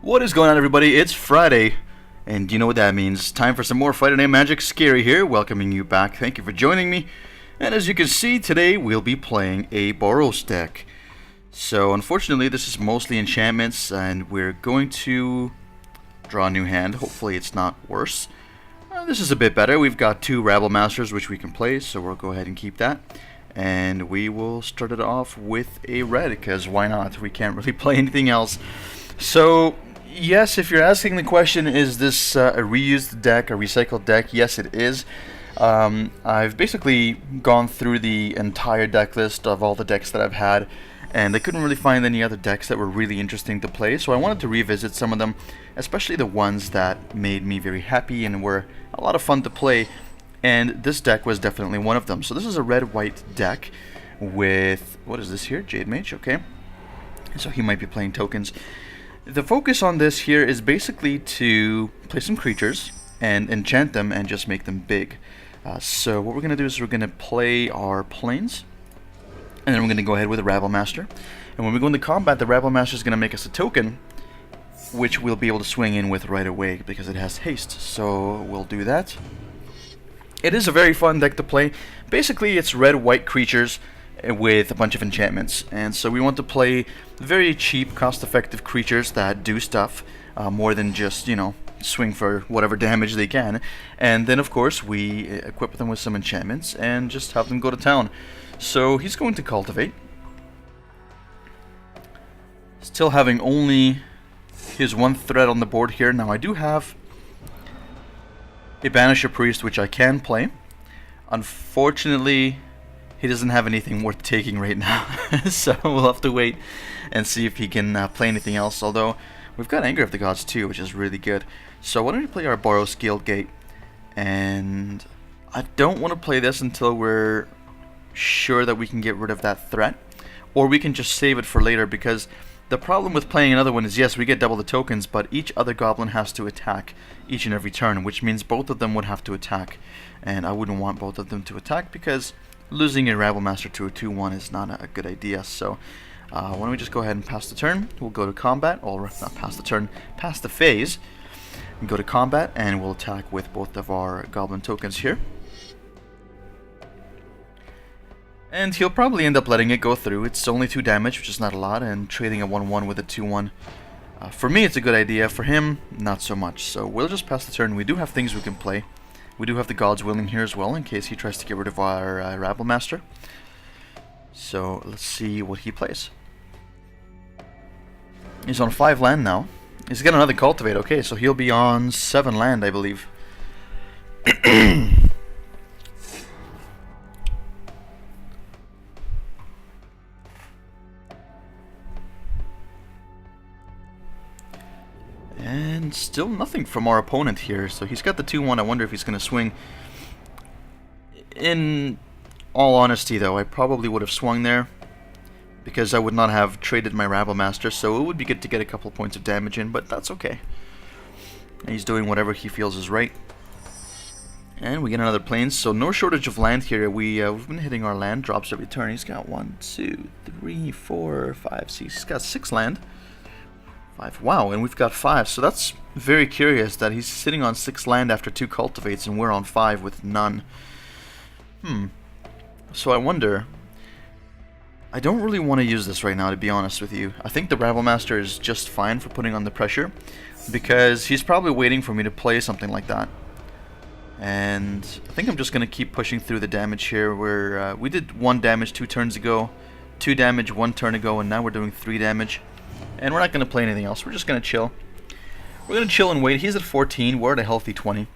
What is going on, everybody? It's Friday, and you know what that means. Time for some more Friday Night Magic. Scary here, welcoming you back. Thank you for joining me. And as you can see, today we'll be playing a Boros deck. So unfortunately, this is mostly enchantments, and we're going to draw a new hand. Hopefully it's not worse. This is a bit better. We've got two Rabble Masters which we can play, so we'll go ahead and keep that. And we will start it off with a red, because why not? We can't really play anything else. So, yes, if you're asking the question, is this a reused deck, a recycled deck? Yes, it is. I've basically gone through the entire deck list of all the decks that I've had, and I couldn't really find any other decks that were really interesting to play, so I wanted to revisit some of them, especially the ones that made me very happy and were a lot of fun to play, and this deck was definitely one of them. So this is a red-white deck with, what is this here? Jade Mage, okay. So he might be playing tokens. The focus on this here is basically to play some creatures and enchant them and just make them big. So what we're going to do is we're going to play our planes, and then we're going to go ahead with a Rabble Master. And when we go into combat, the Rabble Master is going to make us a token, which we'll be able to swing in with right away because it has haste. So we'll do that. It is a very fun deck to play. Basically, it's red-white creatures with a bunch of enchantments, and so we want to play very cheap, cost-effective creatures that do stuff more than just, you know, swing for whatever damage they can. And then of course we equip them with some enchantments and just have them go to town. So he's going to cultivate, still having only his one threat on the board here. Now I do have a Banisher Priest which I can play. Unfortunately, he doesn't have anything worth taking right now, so we'll have to wait and see if he can play anything else, although we've got Anger of the Gods too, which is really good. So why don't we play our Boros Guildgate, and I don't want to play this until we're sure that we can get rid of that threat, or we can just save it for later, because the problem with playing another one is, yes, we get double the tokens, but each other goblin has to attack each and every turn, which means both of them would have to attack, and I wouldn't want both of them to attack because losing a Rabble Master to a 2-1 is not a good idea. So why don't we just go ahead and pass the turn. We'll go to combat, or not pass the turn, pass the phase, and go to combat, and we'll attack with both of our goblin tokens here. And he'll probably end up letting it go through. It's only 2 damage, which is not a lot, and trading a 1-1 with a 2-1. For me, it's a good idea. For him, not so much. So we'll just pass the turn. We do have things we can play. We do have the God's Willing here as well, in case he tries to get rid of our Rabble Master. So let's see what he plays. He's on 5 land now. He's got another Cultivate. Okay, so he'll be on 7 land, I believe. And still nothing from our opponent here. So he's got the 2-1. I wonder if he's going to swing. In all honesty, though, I probably would have swung there, because I would not have traded my Rabble Master, so it would be good to get a couple points of damage in, but that's okay. He's doing whatever he feels is right. And we get another plane, so no shortage of land here. We've been hitting our land drops every turn. He's got 1, 2, 3, 4, 5, 6. He's got 6 land. 5. Wow, and we've got 5, so that's very curious that he's sitting on 6 land after 2 cultivates, and we're on 5 with none. So I wonder, I don't really want to use this right now, to be honest with you. I think the Rabble Master is just fine for putting on the pressure, because he's probably waiting for me to play something like that. And I think I'm just going to keep pushing through the damage here, where we did 1 damage 2 turns ago, 2 damage 1 turn ago, and now we're doing 3 damage. And we're not going to play anything else. We're just going to chill. We're going to chill and wait. He's at 14. We're at a healthy 20.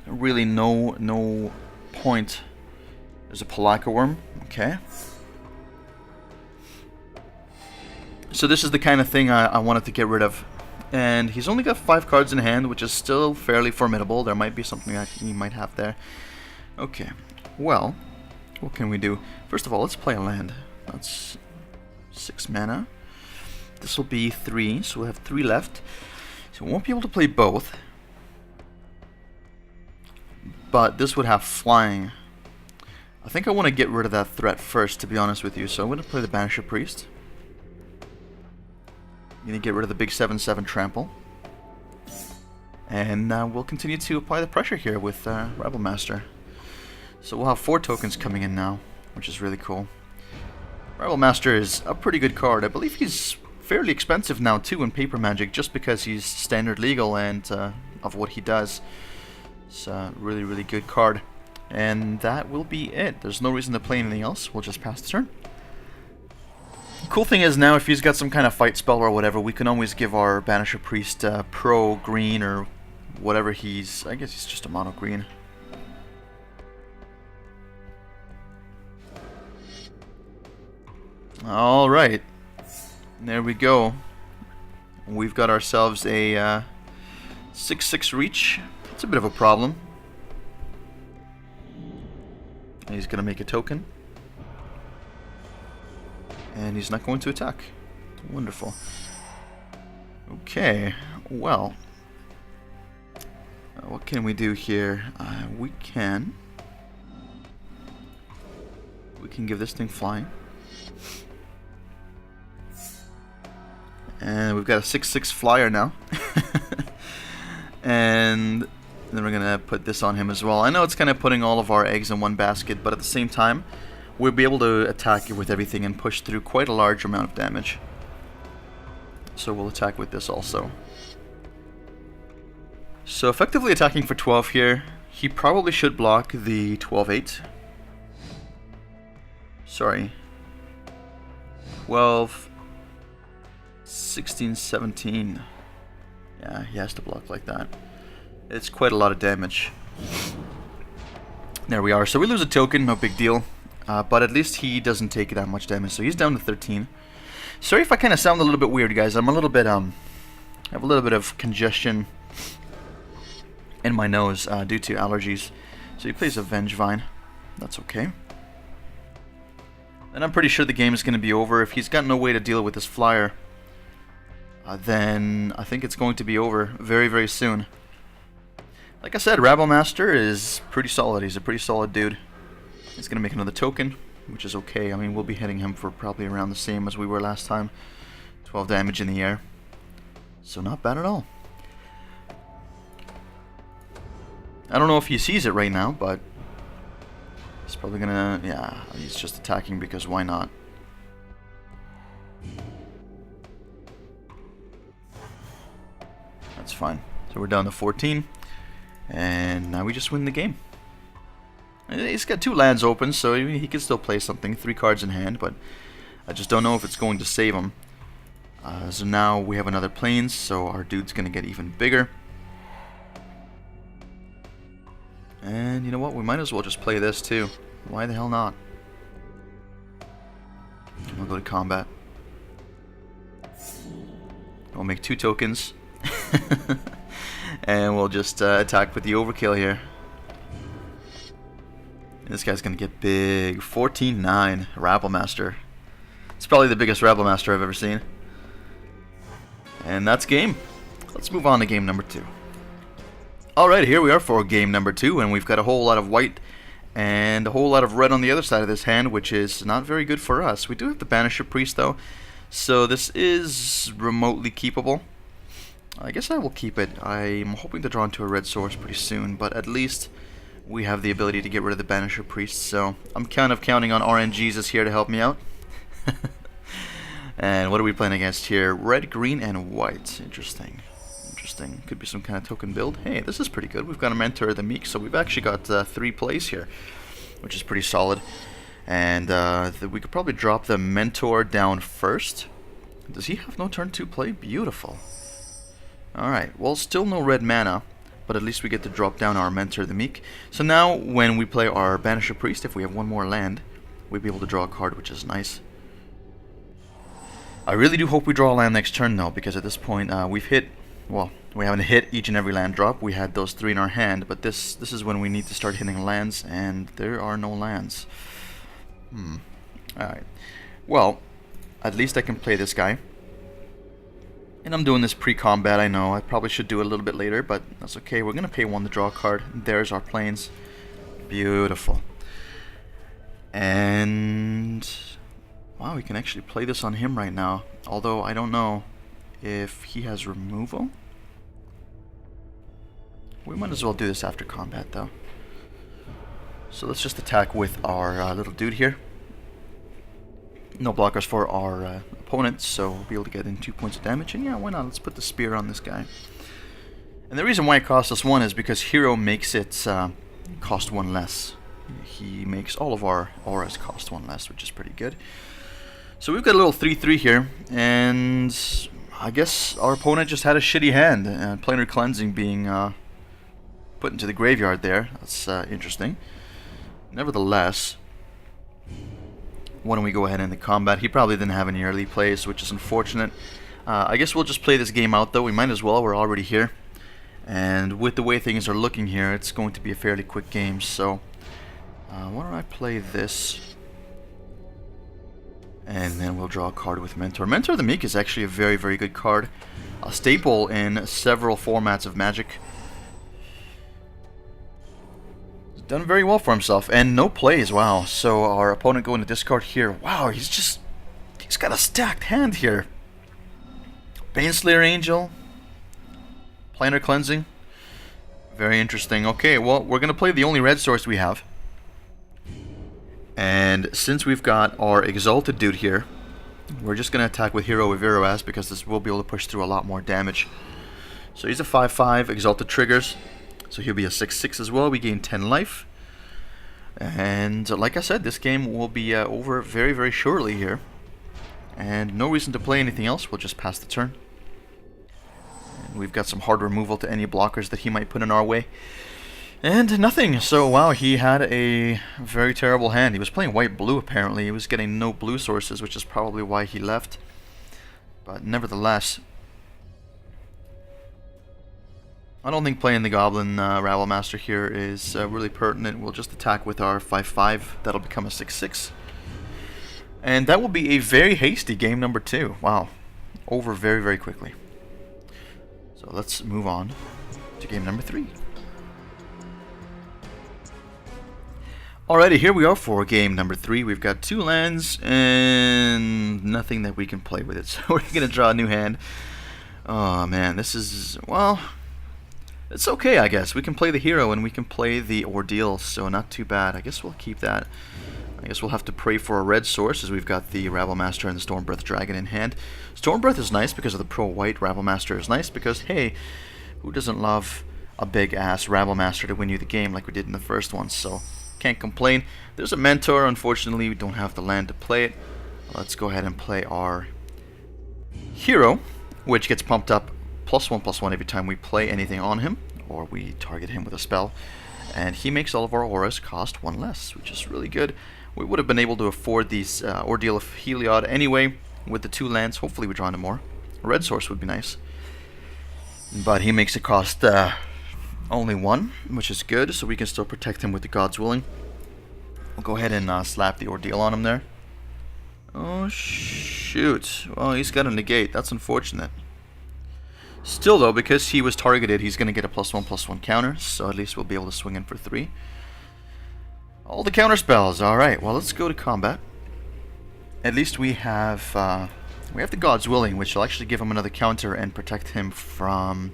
Really no point. There's a Palaka Worm. Okay. So this is the kind of thing I wanted to get rid of. And he's only got 5 cards in hand, which is still fairly formidable. There might be something that he might have there. Okay. Well, what can we do? First of all, let's play a land. That's 6 mana. This will be 3, so we'll have 3 left. So we won't be able to play both. But this would have flying. I think I want to get rid of that threat first, to be honest with you. So I'm going to play the Banisher Priest. You need to get rid of the big 7/7 trample. And we'll continue to apply the pressure here with Rebel Master. So we'll have 4 tokens coming in now, which is really cool. Rebel Master is a pretty good card. I believe he's fairly expensive now too in Paper Magic, just because he's standard legal and of what he does. It's a really, really good card. And that will be it. There's no reason to play anything else. We'll just pass the turn. Cool thing is now, if he's got some kind of fight spell or whatever, we can always give our Banisher Priest pro green or whatever he's... I guess he's just a mono green. Alright. There we go. We've got ourselves a 6/6 reach. It's a bit of a problem. He's going to make a token. And he's not going to attack. Wonderful. Okay, well. What can we do here? We can give this thing flying. And we've got a 6/6 flyer now. And then we're going to put this on him as well. I know it's kind of putting all of our eggs in one basket, but at the same time, we'll be able to attack it with everything and push through quite a large amount of damage. So we'll attack with this also. So effectively attacking for 12 here. He probably should block the 12/8. Sorry. 12, 16, 17. Yeah, he has to block like that. It's quite a lot of damage. There we are. So we lose a token, no big deal. But at least he doesn't take that much damage. So he's down to 13. Sorry if I kind of sound a little bit weird, guys. I'm a little bit, I have a little bit of congestion in my nose due to allergies. So he plays a Vengevine. That's okay. And I'm pretty sure the game is going to be over. If he's got no way to deal with this flyer, then I think it's going to be over very, very soon. Like I said, Rebel Master is pretty solid. He's a pretty solid dude. He's going to make another token, which is okay. I mean, we'll be hitting him for probably around the same as we were last time. 12 damage in the air. So not bad at all. I don't know if he sees it right now, but he's probably going to... Yeah, he's just attacking because why not? That's fine. So we're down to 14. And now we just win the game. He's got 2 lands open, so he can still play something. 3 cards in hand, but I just don't know if it's going to save him. So now we have another Plains, so our dude's going to get even bigger. And you know what? We might as well just play this too. Why the hell not? We'll go to combat. We'll make 2 tokens. And we'll just attack with the overkill here. This guy's gonna get big. 14-9. Rabble Master. It's probably the biggest Rabble Master I've ever seen. And that's game. Let's move on to game number 2. Alright, here we are for game number 2, and we've got a whole lot of white and a whole lot of red on the other side of this hand, which is not very good for us. We do have the Banisher Priest though, so this is remotely keepable. I guess I will keep it. I'm hoping to draw into a red source pretty soon, but at least we have the ability to get rid of the Banisher Priest, so I'm kind of counting on RNGesus here to help me out. And what are we playing against here? Red, green, and white. Interesting. Interesting. Could be some kind of token build. Hey, this is pretty good. We've got a Mentor, the Meek, so we've actually got 3 plays here, which is pretty solid. And we could probably drop the Mentor down first. Does he have no turn 2 play? Beautiful. Alright, well, still no red mana, but at least we get to drop down our Mentor, the Meek. So now, when we play our Banisher Priest, if we have 1 more land, we'll be able to draw a card, which is nice. I really do hope we draw a land next turn, though, because at this point, we've hit... Well, we haven't hit each and every land drop. We had those 3 in our hand, but this is when we need to start hitting lands, and there are no lands. Alright. Well, at least I can play this guy. And I'm doing this pre-combat, I know. I probably should do it a little bit later, but that's okay. We're going to pay 1 to draw a card. There's our Plains. Beautiful. And... wow, we can actually play this on him right now. Although, I don't know if he has removal. We might as well do this after combat, though. So let's just attack with our little dude here. No blockers for our opponent, so we'll be able to get in 2 points of damage. And yeah, why not? Let's put the spear on this guy. And the reason why it costs us 1 is because Hero makes it cost 1 less. He makes all of our auras cost 1 less, which is pretty good. So we've got a little 3-3 here, and I guess our opponent just had a shitty hand. Planar Cleansing being put into the graveyard there. That's interesting. Nevertheless, why don't we go ahead and end the combat? He probably didn't have any early plays, which is unfortunate. I guess we'll just play this game out, though. We might as well. We're already here. And with the way things are looking here, it's going to be a fairly quick game. So why don't I play this? And then we'll draw a card with Mentor. Mentor the Meek is actually a very, very good card. A staple in several formats of Magic. He's done very well for himself. And no plays, wow. So our opponent going to discard here. Wow, he's got a stacked hand here. Baneslayer Angel. Planar Cleansing. Very interesting. Okay, well, we're going to play the only red source we have. And since we've got our Exalted dude here, we're just going to attack with Hero with Viroaz because this will be able to push through a lot more damage. So he's a 5-5, Exalted triggers. So he'll be a 6-6 as well. We gain 10 life. And like I said, this game will be over very, very shortly here. And no reason to play anything else. We'll just pass the turn. And we've got some hard removal to any blockers that he might put in our way. And nothing. So, wow, he had a very terrible hand. He was playing white-blue, apparently. He was getting no blue sources, which is probably why he left. But nevertheless, I don't think playing the Goblin Rabble Master here is really pertinent. We'll just attack with our 5-5. That'll become a 6-6. And that will be a very hasty game number 2. Wow. Over very, very quickly. So let's move on to game number 3. Alrighty, here we are for game number 3. We've got 2 lands and nothing that we can play with it. So we're going to draw a new hand. Oh man, this is, well, it's okay, I guess. We can play the Hero and we can play the Ordeal, so not too bad. I guess we'll keep that. I guess we'll have to pray for a red source as we've got the Rabble Master and the Stormbreath Dragon in hand. Stormbreath is nice because of the pro-white. Rabble Master is nice because, hey, who doesn't love a big-ass Rabble Master to win you the game like we did in the first one, so can't complain. There's a Mentor. Unfortunately, we don't have the land to play it. Let's go ahead and play our Hero, which gets pumped up +1/+1 every time we play anything on him, or we target him with a spell. And he makes all of our auras cost 1 less, which is really good. We would have been able to afford these Ordeal of Heliod anyway with the 2 lands. Hopefully we draw into more. A red source would be nice. But he makes it cost only 1, which is good, so we can still protect him with the God's Willing. We'll go ahead and slap the Ordeal on him there. Oh, shoot. Well, he's got a negate. That's unfortunate. Still, though, because he was targeted, he's going to get a +1/+1 counter, so at least we'll be able to swing in for 3. All the counter spells. Alright, well, let's go to combat. At least we have the God's Willing, which will actually give him another counter and protect him from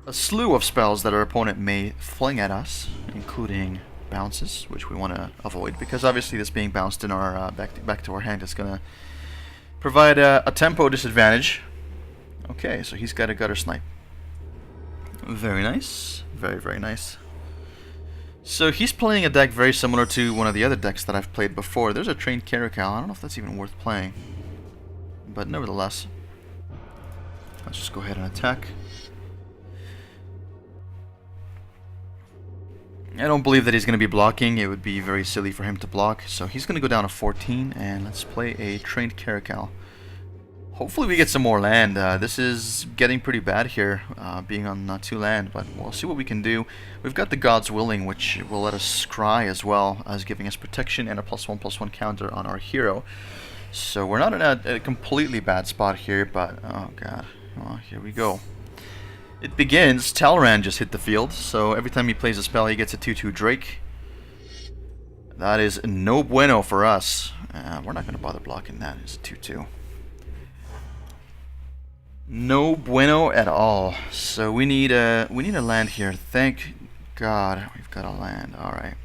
a slew of spells that our opponent may fling at us, including bounces, which we want to avoid, because obviously this being bounced in our back to our hand is going to provide a tempo disadvantage. Okay, so he's got a Gutter Snipe. Very nice. Very, very nice. So he's playing a deck very similar to one of the other decks that I've played before. There's a Trained Caracal. I don't know if that's even worth playing. But nevertheless, let's just go ahead and attack. I don't believe that he's going to be blocking. It would be very silly for him to block. So he's going to go down to 14, and let's play a Trained Caracal. Hopefully we get some more land. This is getting pretty bad here, being on 2 land, but we'll see what we can do. We've got the God's Willing, which will let us scry as well, as giving us protection and a +1/+1 counter on our Hero. So we're not in a completely bad spot here, but oh god, well, here we go. It begins. Talran just hit the field, so every time he plays a spell he gets a 2/2 Drake. That is no bueno for us. We're not going to bother blocking that. It's a 2/2. No bueno at all. So we need a land here. Thank God we've got a land. All right.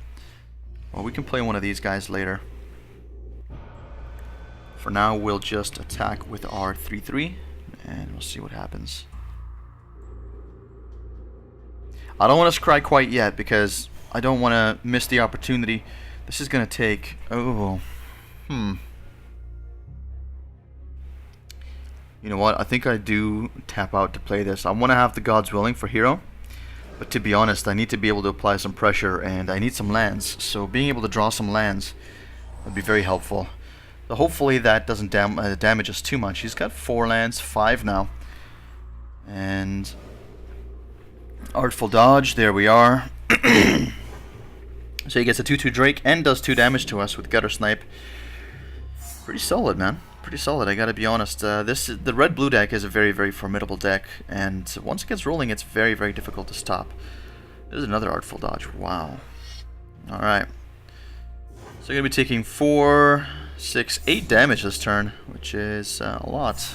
Well, we can play one of these guys later. For now, we'll just attack with our 3/3, and we'll see what happens. I don't want to scry quite yet because I don't want to miss the opportunity. This is gonna take. Oh, You know what? I think I do tap out to play this. I want to have the God's Willing for hero. But to be honest, I need to be able to apply some pressure, and I need some lands. So being able to draw some lands would be very helpful. But hopefully that doesn't damage us too much. He's got 4 lands, 5 now. And Artful Dodge, there we are. So he gets a 2/2 Drake and does 2 damage to us with Gutter Snipe. Pretty solid, man. Pretty solid, I gotta be honest. The red-blue deck is a very, very formidable deck, and once it gets rolling, it's very, very difficult to stop. There's another Artful Dodge. Wow. Alright. So you're gonna be taking 4, 6, 8 damage this turn, which is a lot.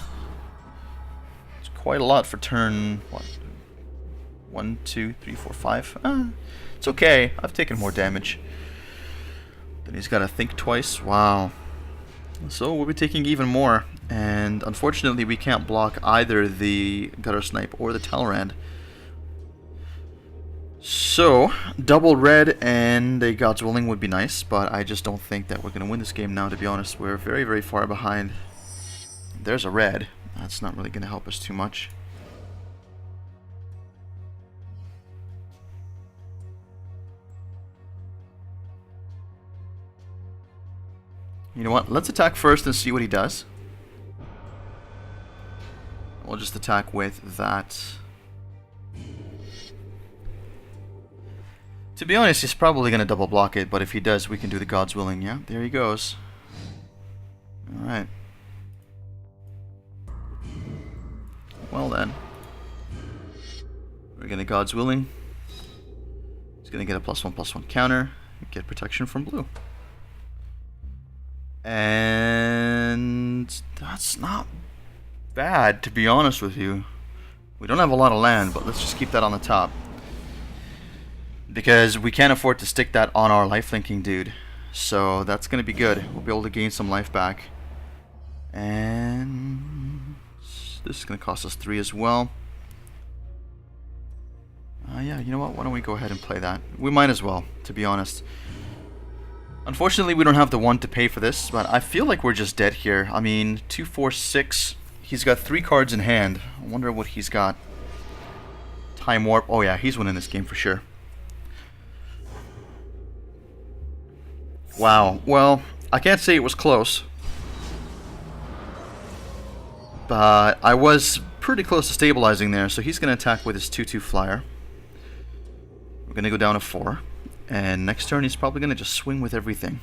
It's quite a lot for turn, what? 1, 2, 3, 4, 5. It's okay. I've taken more damage. Then he's gotta think twice. Wow. So we'll be taking even more, and unfortunately we can't block either the Gutter Snipe or the Talrand. So, double red and a God's Willing would be nice, but I just don't think that we're going to win this game now, to be honest. We're very, very far behind. There's a red. That's not really going to help us too much. You know what? Let's attack first and see what he does. We'll just attack with that. To be honest, he's probably going to double block it, but if he does, we can do the God's Willing. Yeah, there he goes. Alright. Well then. We're going to God's Willing. He's going to get a +1/+1 counter. Get protection from blue. And that's not bad, to be honest with you. We don't have a lot of land, but let's just keep that on the top. Because we can't afford to stick that on our lifelinking dude. So that's going to be good. We'll be able to gain some life back. And this is going to cost us 3 as well. Yeah, you know what? Why don't we go ahead and play that? We might as well, to be honest. Unfortunately, we don't have the 1 to pay for this, but I feel like we're just dead here. I mean, 2, 4, 6. He's got 3 cards in hand. I wonder what he's got. Time Warp. Oh yeah, he's winning this game for sure. Wow. Well, I can't say it was close. But I was pretty close to stabilizing there, so he's going to attack with his 2/2 flyer. We're going to go down to 4. And next turn he's probably going to just swing with everything.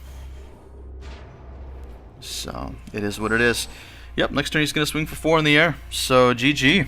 So, it is what it is. Yep, next turn he's going to swing for 4 in the air. So, GG.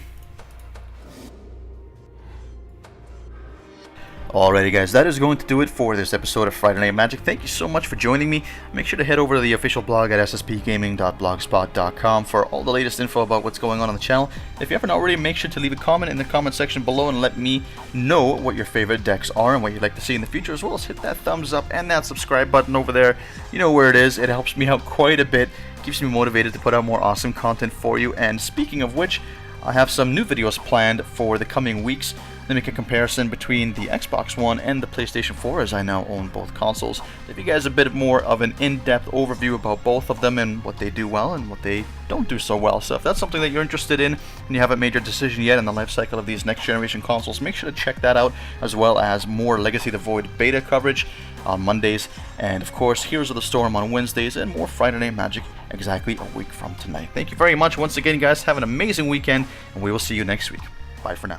Alrighty guys, that is going to do it for this episode of Friday Night Magic. Thank you so much for joining me. Make sure to head over to the official blog at sspgaming.blogspot.com for all the latest info about what's going on the channel. If you haven't already, make sure to leave a comment in the comment section below and let me know what your favorite decks are and what you'd like to see in the future, as well as hit that thumbs up and that subscribe button over there. You know where it is. It helps me out quite a bit. Keeps me motivated to put out more awesome content for you. And speaking of which, I have some new videos planned for the coming weeks to make a comparison between the Xbox One and the PlayStation 4, as I now own both consoles. Give you guys a bit more of an in-depth overview about both of them and what they do well and what they don't do so well. So if that's something that you're interested in and you haven't made your decision yet in the life cycle of these next generation consoles, make sure to check that out, as well as more Legacy of the Void beta coverage on Mondays, and of course Heroes of the Storm on Wednesdays, and more Friday Night Magic exactly a week from tonight. Thank you very much once again, guys. Have an amazing weekend, and we will see you next week. Bye for now.